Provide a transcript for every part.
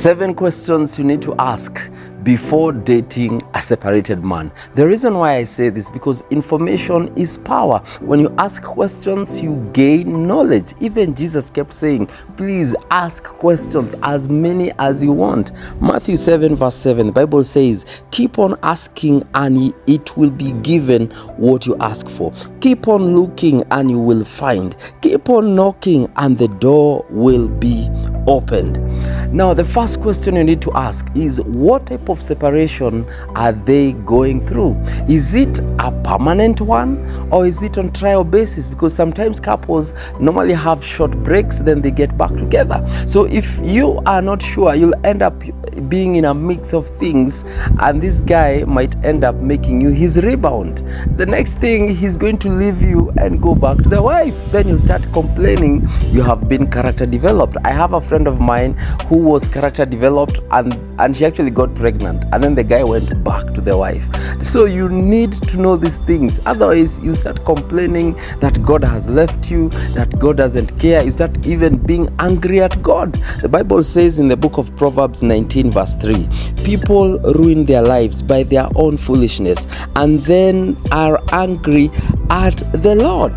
7 questions you need to ask before dating a separated man. The reason why I say this, because information is power. When you ask questions, you gain knowledge. Even Jesus kept saying, please ask questions, as many as you want. Matthew 7 verse 7, the Bible says, keep on asking and it will be given what you ask for. Keep on looking and you will find. Keep on knocking and the door will be opened. Now, the first question you need to ask is, what type of separation are they going through? Is it a permanent one or is it on trial basis? Because sometimes couples normally have short breaks, then they get back together. So if you are not sure, you'll end up being in a mix of things, and this guy might end up making you his rebound. The next thing, he's going to leave you and go back to the wife. Then you start complaining you have been character developed. I have a friend of mine who was character developed, and she actually got pregnant, and then the guy went back to the wife. So you need to know these things, otherwise you start complaining that God has left you, that God doesn't care. You start even being angry at God. The Bible says in the book of Proverbs 19 verse 3, people ruin their lives by their own foolishness and then are angry at the Lord.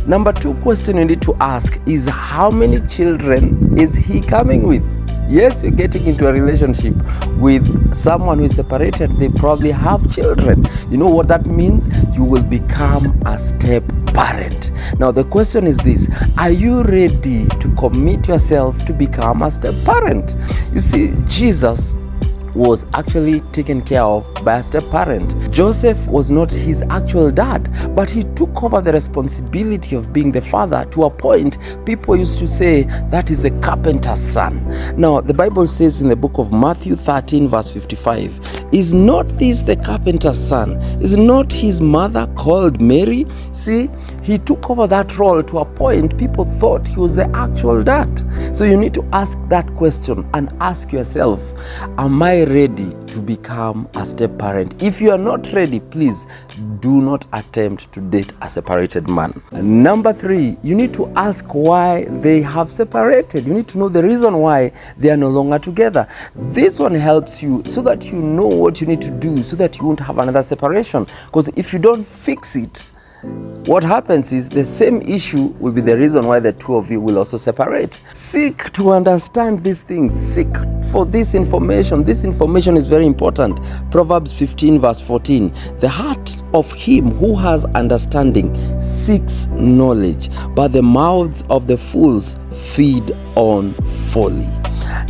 Number 2 question you need to ask is, how many children is he coming with? Yes, you're getting into a relationship with someone who is separated. They probably have children. You know what that means? You will become a step parent. Now the question is this: are you ready to commit yourself to become a step parent? You see, Jesus was actually taken care of by a step parent. Joseph was not his actual dad, but he took over the responsibility of being the father. To a point, people used to say that is a carpenter's son. Now the Bible says in the book of Matthew 13 verse 55, is not this the carpenter's son? Is not his mother called Mary? See, he took over that role. To a point, people thought he was the actual dad. So you need to ask that question and ask yourself, am I ready to become a step parent? If you are not ready, please do not attempt to date a separated man. Number 3, you need to ask why they have separated. You need to know the reason why they are no longer together. This one helps you so that you know what you need to do so that you won't have another separation. Because if you don't fix it, what happens is the same issue will be the reason why the two of you will also separate. Seek to understand these things. Seek for this information. This information is very important. Proverbs 15 verse 14. The heart of him who has understanding seeks knowledge, but the mouths of the fools feed on folly.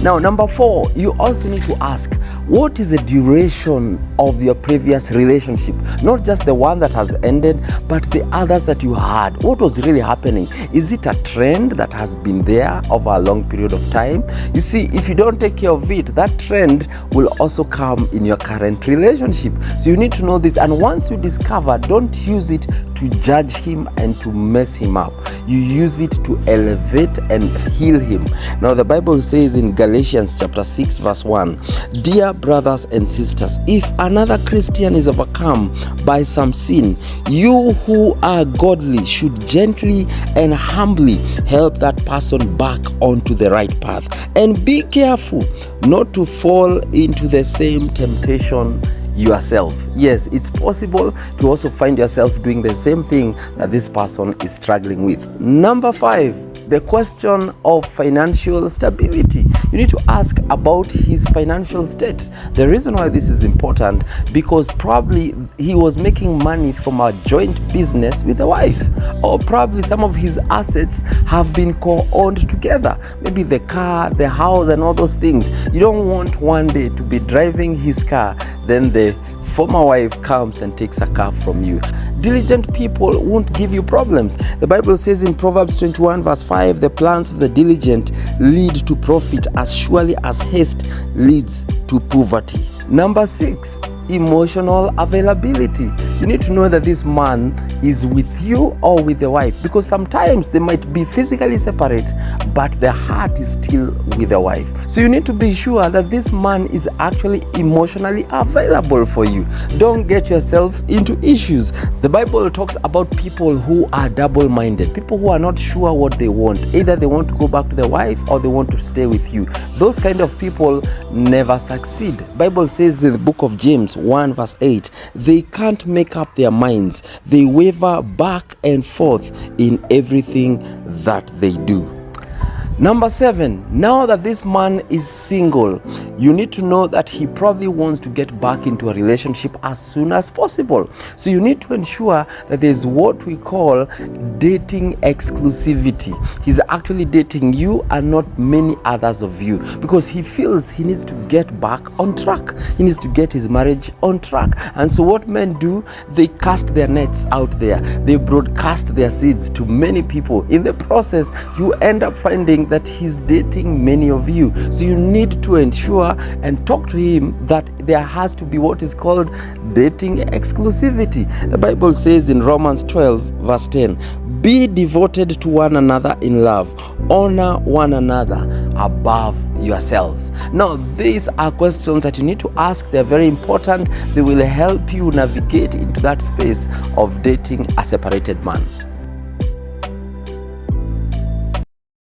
Now, number 4, you also need to ask, what is the duration of your previous relationship? Not just the one that has ended, but the others that you had. What was really happening? Is it a trend that has been there over a long period of time? You see, if you don't take care of it, that trend will also come in your current relationship. So you need to know this. And once you discover, don't use it to judge him and to mess him up. You use it to elevate and heal him. Now the Bible says in Galatians chapter 6 verse 1, dear brothers and sisters, if another Christian is overcome by some sin, you who are godly should gently and humbly help that person back onto the right path. And be careful not to fall into the same temptation yourself. Yes, it's possible to also find yourself doing the same thing that this person is struggling with. Number 5, the question of financial stability. You need to ask about his financial state. The reason why this is important, because probably he was making money from a joint business with a wife, or probably some of his assets have been co-owned together, maybe the car, the house, and all those things. You don't want one day to be driving his car, then the former wife comes and takes a car from you. Diligent people won't give you problems. The Bible says in Proverbs 21 verse 5, the plans of the diligent lead to profit as surely as haste leads to poverty. Number 6, emotional availability. You need to know that this man is with you or with the wife, because sometimes they might be physically separate, but the heart is still with the wife. So you need to be sure that this man is actually emotionally available for you. Don't get yourself into issues. The Bible talks about people who are double-minded, people who are not sure what they want. Either they want to go back to the wife or they want to stay with you. Those kind of people never succeed. The Bible says in the book of James 1 verse 8, they can't make up their minds. They waver back and forth in everything that they do. Number 7, now that this man is single, you need to know that he probably wants to get back into a relationship as soon as possible. So you need to ensure that there's what we call dating exclusivity. He's actually dating you and not many others of you, because he feels he needs to get back on track. He needs to get his marriage on track. And so what men do, they cast their nets out there. They broadcast their seeds to many people. In the process, you end up finding that he's dating many of you. So you need to ensure and talk to him that there has to be what is called dating exclusivity. The Bible says in Romans 12 verse 10, be devoted to one another in love, honor one another above yourselves. Now these are questions that you need to ask. They're very important. They will help you navigate into that space of dating a separated man.